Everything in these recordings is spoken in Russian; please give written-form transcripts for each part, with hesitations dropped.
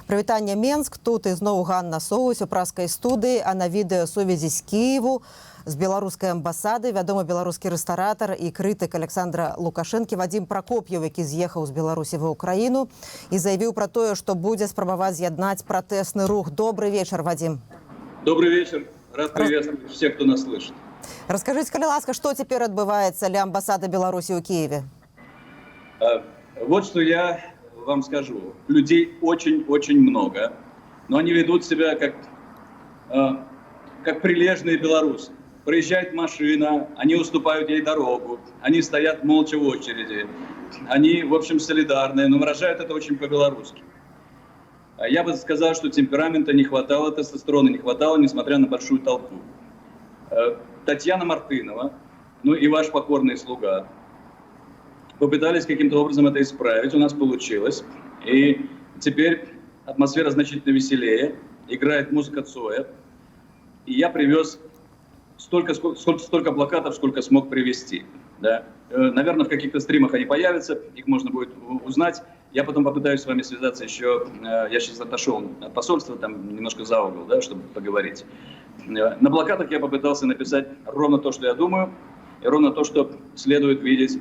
Прывітанне Менск, тут ізноў Ганна Соус у праскай студыі, а на відэасувязі з Кіеву з беларускай амбасады вядомы беларускі рэстаратар і крытык Александра Лукашэнкі Вадзім Пракоп'еў, які з'ехаў з Беларусі ва Ўкраіну і заявіў пра тое, што будзе спрабаваць з'яднаць пратэсны рух. Добрый вечар, Вадзім. Добрый вечер. Рад приветствовать всех, кто нас слышит. Расскажите, калі ласка, что теперь отбывается ля амбассады Беларуси у Киеве? Вот что я вам скажу. Людей очень-очень много, но они ведут себя как прилежные белорусы. Проезжает машина, они уступают ей дорогу, они стоят молча в очереди, они, в общем, солидарные, но выражают это очень по-белорусски. Я бы сказал, что темперамента не хватало, тестостерона не хватало, несмотря на большую толпу. Татьяна Мартынова, ну и ваш покорный слуга, попытались каким-то образом это исправить, у нас получилось. И теперь атмосфера значительно веселее, играет музыка Цоя. И я привез столько плакатов, сколько смог привезти. Да. Наверное, в каких-то стримах они появятся, их можно будет узнать. Я потом попытаюсь с вами связаться еще, я сейчас отошел от посольства, там немножко за угол, да, чтобы поговорить. На плакатах я попытался написать ровно то, что я думаю, и ровно то, что следует видеть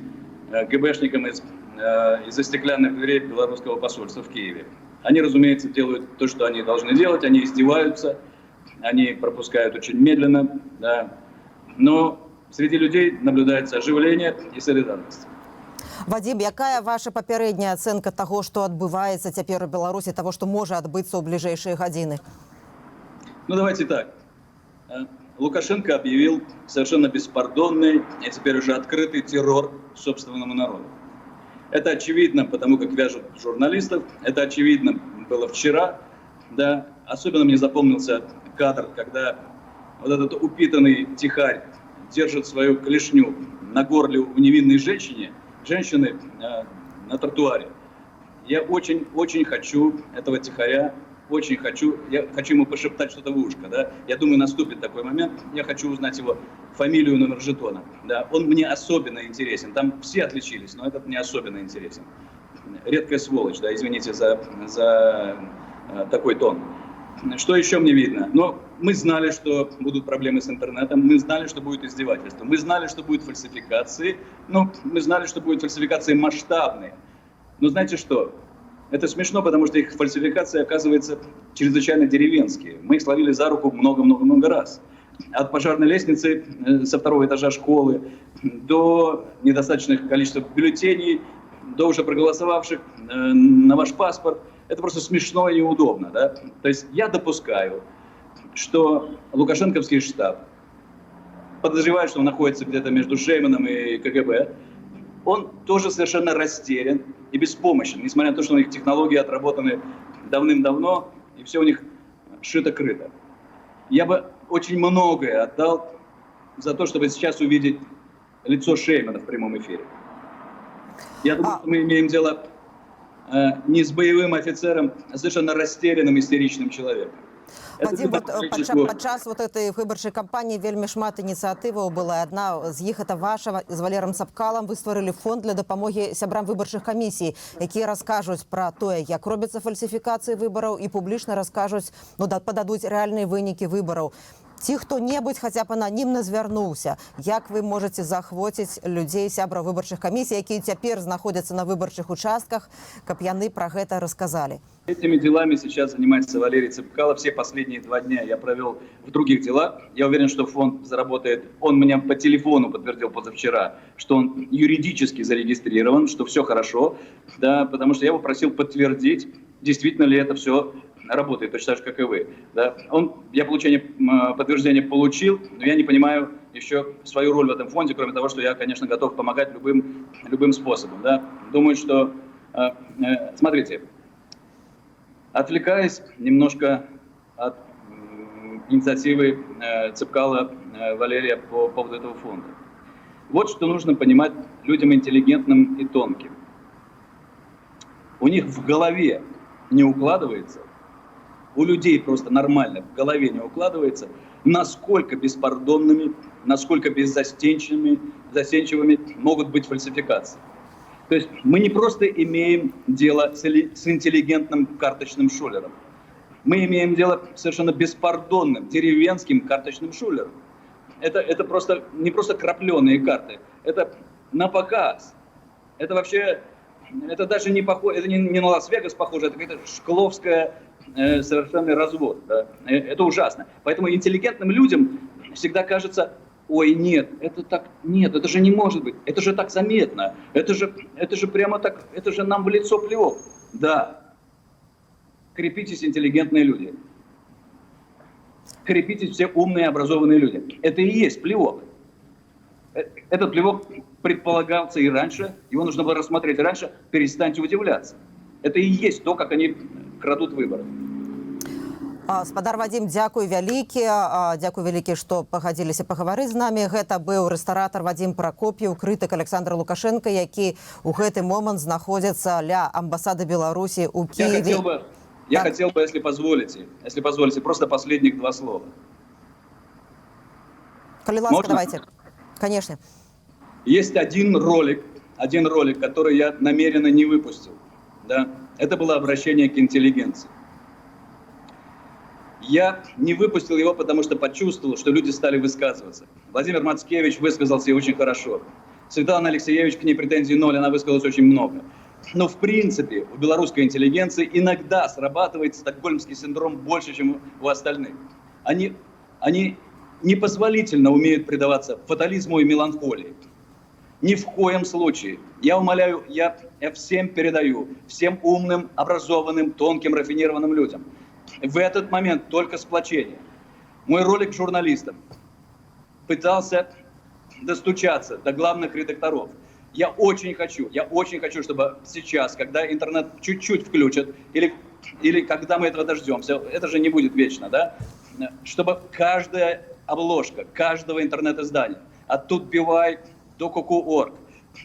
ГБшникам из-за стеклянных дверей белорусского посольства в Киеве. Они, разумеется, делают то, что они должны делать, они издеваются, они пропускают очень медленно, да. Но среди людей наблюдается оживление и солидарность. Вадим, якая ваша папярэдняя ацэнка таго, што адбываецца цяпер у Беларусі, таго, што можа адбыцца ў бліжэйшыя гадзіны? Ну, давайте так. Лукашенко объявил совершенно беспардонный и теперь уже открытый террор собственному народу. Это очевидно, потому как вяжут журналистов, это очевидно было вчера, да. Особенно мне запомнился кадр, когда вот этот упитанный тихарь держит свою клешню на горле у невинной женщины на тротуаре. Я очень хочу этого тихаря, я хочу ему пошептать что-то в ушко, да. Я думаю, наступит такой момент, я хочу узнать его фамилию, номер жетона, да. Он мне особенно интересен, там все отличились, но этот мне особенно интересен. Редкая сволочь, да, извините за такой тон. Что еще мне видно? Но мы знали, что будут проблемы с интернетом, мы знали, что будет издевательство, мы знали, что будут фальсификации, мы знали, что будут фальсификации масштабные. Но знаете что? Это смешно, потому что их фальсификации, оказывается, чрезвычайно деревенские. Мы их словили за руку много-много-много раз. От пожарной лестницы со второго этажа школы до недостаточных количества бюллетеней, до уже проголосовавших на ваш паспорт. Это просто смешно и неудобно, да? То есть я допускаю, что лукашенковский штаб, подозревает, что он находится где-то между Шейманом и КГБ, он тоже совершенно растерян и беспомощен, несмотря на то, что у них технологии отработаны давным-давно, и все у них шито-крыто. Я бы очень многое отдал за то, чтобы сейчас увидеть лицо Шеймана в прямом эфире. Я думаю, что мы имеем дело не с боевым офицером, а совершенно растерянным, истеричным человеком. Вадим, падчас вот этой выбарчай кампаніі вельмі шмат ініцыятываў была. Адна з іх это ваша з Валером Цапкалам. Вы стварылі фонд для дапамогі сябрам выбарчых камісій, якія раскажуць пра тое, як робяцца фальсіфікацыі выбараў і публічна раскажуць, пададуць рэальныя вынікі выбараў. Ці хто-небудзь хаця б ананімна звярнуўся, як вы можаце захвоціць людзей сябраў выбарчых камісій, якія цяпер знаходзяцца на выбарчых участках, каб яны пра гэта расказалі? Этими делами сейчас занимается Валерий Цапкало. Все последние 2 дня я провел в других делах. Я уверен, что фонд заработает. Он меня по телефону подтвердил позавчера, что он юридически зарегистрирован, что все хорошо, да, потому что я его просил подтвердить, действительно ли это все работает, точно так же, как и вы. Да. Я подтверждение получил, но я не понимаю еще свою роль в этом фонде, кроме того, что я, конечно, готов помогать любым способом. Да. Думаю, что... Смотрите, отвлекаясь немножко от инициативы Цапкала Валерия по поводу этого фонда. Вот что нужно понимать людям интеллигентным и тонким. У них в голове не укладывается, у людей просто нормально в голове не укладывается, насколько беспардонными, насколько беззастенчивыми могут быть фальсификации. То есть мы не просто имеем дело с интеллигентным карточным шулером. Мы имеем дело совершенно беспардонным, деревенским карточным шулером. Это просто не просто крапленые карты, это на показ. Это вообще, это даже не похоже, это не на Лас-Вегас похоже, это какая-то шкловская совершенный развод. Да? Это ужасно. Поэтому интеллигентным людям всегда кажется: ой, нет, это же не может быть, это же так заметно, это же прямо так, это же нам в лицо плевок. Да, крепитесь, интеллигентные люди. Крепитесь, все умные, образованные люди. Это и есть плевок. Этот плевок предполагался и раньше, его нужно было рассмотреть раньше, перестаньте удивляться. Это и есть то, как они крадут выборы. Спадар Вадим, дзякуй вялікі, што пагадзіліся пагаварыць з намі. Гэта быў рэстаратар Вадим Прокоп'еў, крытык Александр Лукашенко, які ў гэты момант знаходзіцца ля амбасады Беларусі ў Киеве. Я хотел бы, если позволите, просто последних 2 слова. Коли ласка, давайте. Конечно. Есть один ролик, который я намеренно не выпустил. Да? Это было обращение к интеллигенции. Я не выпустил его, потому что почувствовал, что люди стали высказываться. Владимир Мацкевич высказался очень хорошо. Светлана Алексеевич, к ней претензий 0, она высказалась очень много. Но в принципе у белорусской интеллигенции иногда срабатывает стокгольмский синдром больше, чем у остальных. Они непозволительно умеют предаваться фатализму и меланхолии. Ни в коем случае. Я умоляю, я всем передаю, всем умным, образованным, тонким, рафинированным людям. В этот момент только сплочение. Мой ролик журналистам пытался достучаться до главных редакторов. Я очень хочу, чтобы сейчас, когда интернет чуть-чуть включат, или когда мы этого дождемся, это же не будет вечно, да, чтобы каждая обложка каждого интернет-издания, от Тутбивай до Ку.ку.орг,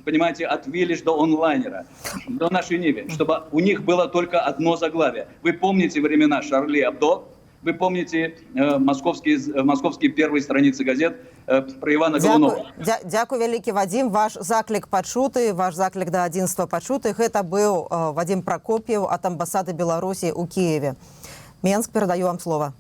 понимаете, от Виллиш до онлайнера, до нашей Нивы, чтобы у них было только одно заглавие. Вы помните времена Шарли Абдо, вы помните московские первые страницы газет про Ивана Голунова. Дякую вялікі, Вадим. Ваш заклик пачуты, ваш заклик да адзінства пачуты. Гэта быў Вадим Прокоп'еў ад амбасады Беларусі ў Киеве. Менск, перадаю вам слово.